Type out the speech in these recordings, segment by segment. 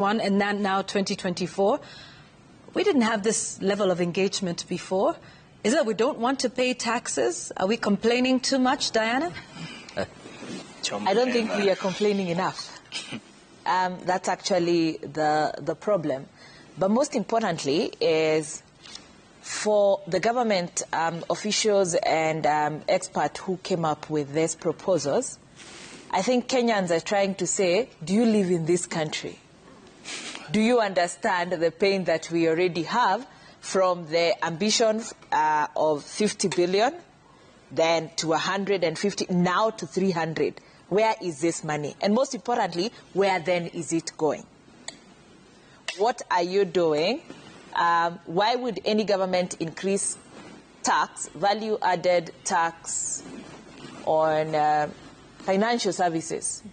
and then now 2024. We didn't have this level of engagement before. Is it that we don't want to pay taxes? Are we complaining too much, Diana? I don't think we are complaining enough. That's actually the problem. But most importantly is for the government officials and experts who came up with these proposals, I think Kenyans are trying to say, do you live in this country? Do you understand the pain that we already have from the ambition of 50 billion, then to 150, now to 300? Where is this money? And most importantly, where then is it going? What are you doing? Why would any government increase tax, value-added tax on financial services?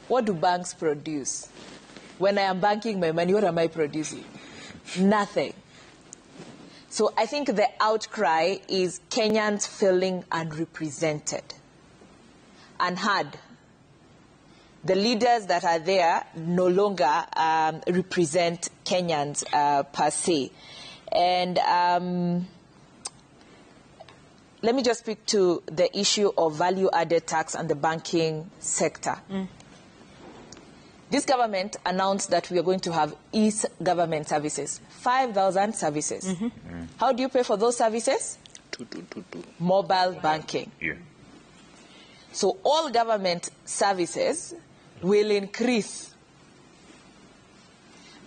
What do banks produce? When I am banking my money, what am I producing? Nothing. So I think the outcry is Kenyans feeling unrepresented, unheard. The leaders that are there no longer represent Kenyans per se. And let me just speak to the issue of value-added tax and the banking sector. This government announced that we are going to have e-government services, 5,000 services. How do you pay for those services? Mobile banking. Yeah. So all government services will increase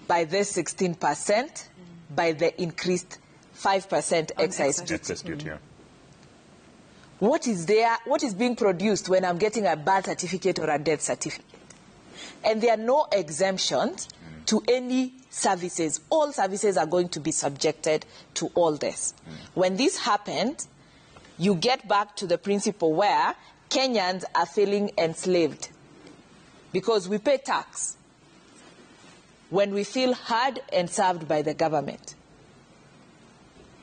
by this 16% by the increased 5% excise duty. Yeah. What is there? What is being produced when I'm getting a birth certificate or a death certificate? And there are no exemptions to any services. All services are going to be subjected to all this. When this happened, you get back to the principle where Kenyans are feeling enslaved because we pay tax when we feel hard and served by the government.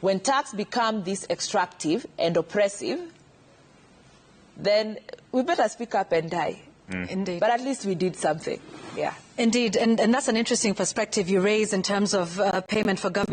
When tax becomes this extractive and oppressive, then we better speak up and die. Indeed. But at least we did something. Yeah. Indeed. And that's an interesting perspective you raise in terms of payment for government